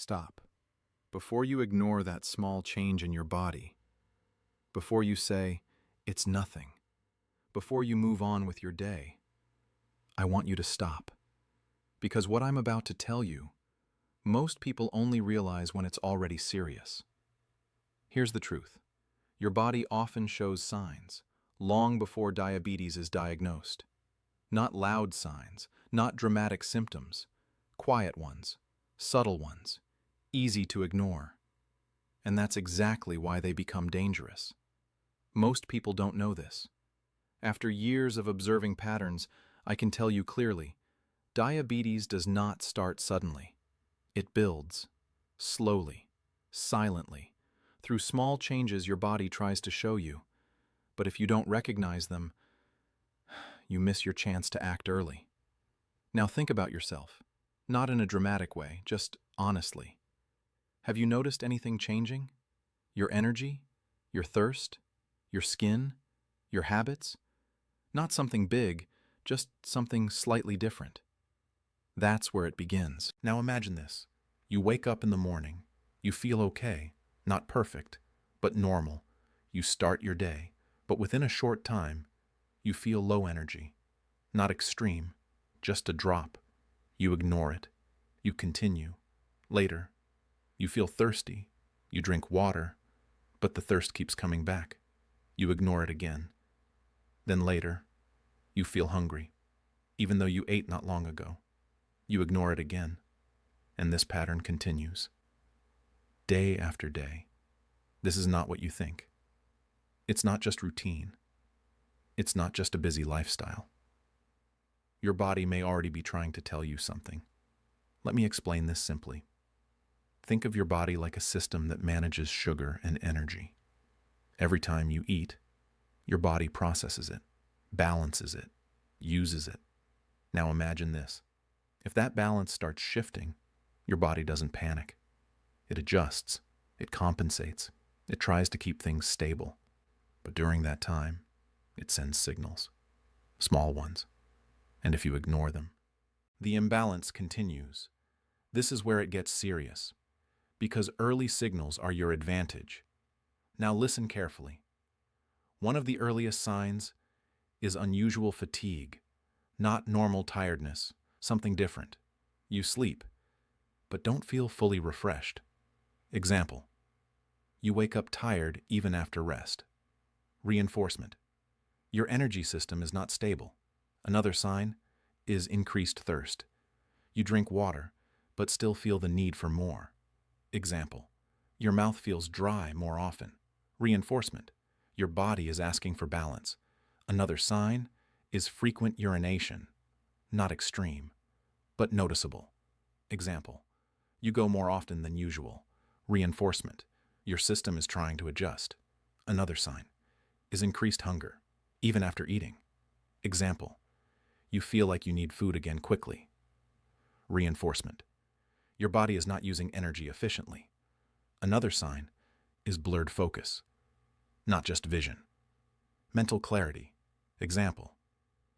Stop. Before you ignore that small change in your body, before you say, it's nothing, before you move on with your day, I want you to stop. Because what I'm about to tell you, most people only realize when it's already serious. Here's the truth. Your body often shows signs, long before diabetes is diagnosed. Not loud signs, not dramatic symptoms, quiet ones, subtle ones, easy to ignore. And that's exactly why they become dangerous. Most people don't know this. After years of observing patterns, I can tell you clearly, diabetes does not start suddenly. It builds, slowly, silently, through small changes your body tries to show you. But if you don't recognize them, you miss your chance to act early. Now think about yourself, not in a dramatic way, just honestly. Have you noticed anything changing? Your energy? Your thirst? Your skin? Your habits? Not something big, just something slightly different. That's where it begins. Now imagine this. You wake up in the morning. You feel okay, not perfect, but normal. You start your day, but within a short time, you feel low energy. Not extreme, just a drop. You ignore it. You continue. Later, you feel thirsty. You drink water, but the thirst keeps coming back. You ignore it again. Then later, you feel hungry, even though you ate not long ago. You ignore it again, and this pattern continues. Day after day. This is not what you think. It's not just routine. It's not just a busy lifestyle. Your body may already be trying to tell you something. Let me explain this simply. Think of your body like a system that manages sugar and energy. Every time you eat, your body processes it, balances it, uses it. Now imagine this. If that balance starts shifting, your body doesn't panic. It adjusts, it compensates, it tries to keep things stable. But during that time, it sends signals, small ones. And if you ignore them, the imbalance continues. This is where it gets serious, because early signals are your advantage. Now listen carefully. One of the earliest signs is unusual fatigue, not normal tiredness, something different. You sleep, but don't feel fully refreshed. Example, you wake up tired even after rest. Reinforcement, your energy system is not stable. Another sign is increased thirst. You drink water, but still feel the need for more. Example, your mouth feels dry more often. Reinforcement, your body is asking for balance. Another sign is frequent urination, not extreme, but noticeable. Example, you go more often than usual. Reinforcement, your system is trying to adjust. Another sign is increased hunger, even after eating. Example, you feel like you need food again quickly. Reinforcement, your body is not using energy efficiently. Another sign is blurred focus, not just vision. Mental clarity. Example,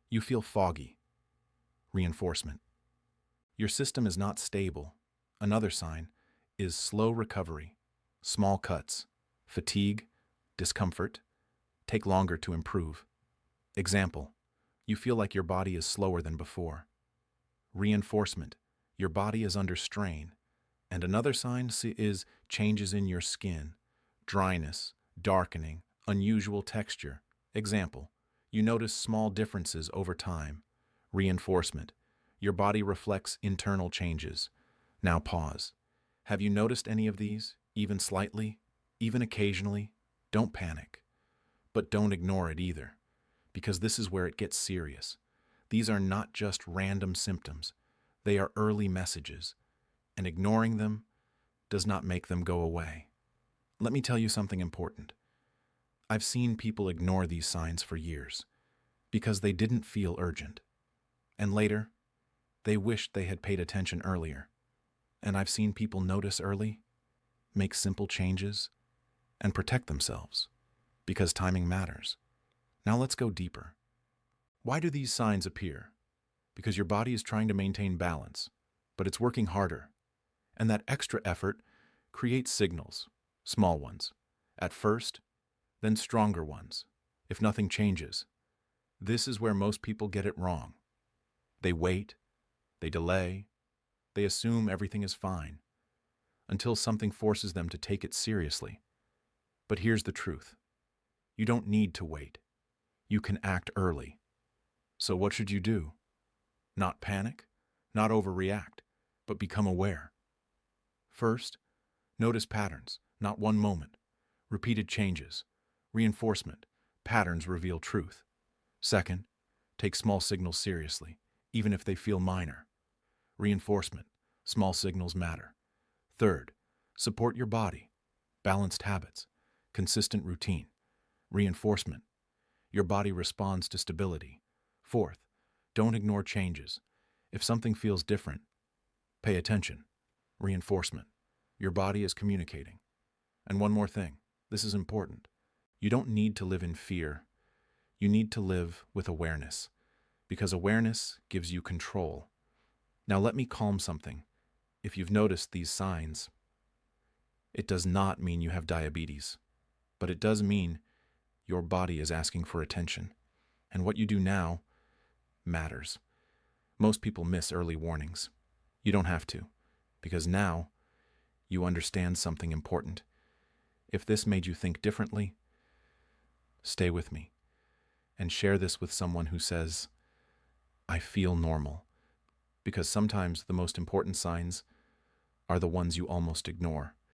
you feel foggy. Reinforcement, your system is not stable. Another sign is slow recovery, small cuts, fatigue, discomfort, take longer to improve. Example, you feel like your body is slower than before. Reinforcement, your body is under strain. And another sign is changes in your skin, dryness, darkening, unusual texture. Example, you notice small differences over time. Reinforcement, your body reflects internal changes. Now pause. Have you noticed any of these, even slightly, even occasionally? Don't panic. But don't ignore it either, because this is where it gets serious. These are not just random symptoms. They are early messages, and ignoring them does not make them go away. Let me tell you something important. I've seen people ignore these signs for years because they didn't feel urgent. And later, they wished they had paid attention earlier. And I've seen people notice early, make simple changes, and protect themselves because timing matters. Now let's go deeper. Why do these signs appear? Because your body is trying to maintain balance, but it's working harder. And that extra effort creates signals, small ones, at first, then stronger ones, if nothing changes. This is where most people get it wrong. They wait, they delay, they assume everything is fine, until something forces them to take it seriously. But here's the truth. You don't need to wait. You can act early. So what should you do? Not panic, not overreact, but become aware. First, notice patterns, not one moment. Repeated changes, reinforcement, patterns reveal truth. Second, take small signals seriously, even if they feel minor. Reinforcement, small signals matter. Third, support your body, balanced habits, consistent routine. Reinforcement, your body responds to stability. Fourth, don't ignore changes. If something feels different, pay attention. Reinforcement, your body is communicating. And one more thing, this is important. You don't need to live in fear. You need to live with awareness, because awareness gives you control. Now let me calm something. If you've noticed these signs, it does not mean you have diabetes, but it does mean your body is asking for attention. And what you do now matters. Most people miss early warnings. You don't have to, because now you understand something important. If this made you think differently, stay with me and share this with someone who says, I feel normal, because sometimes the most important signs are the ones you almost ignore.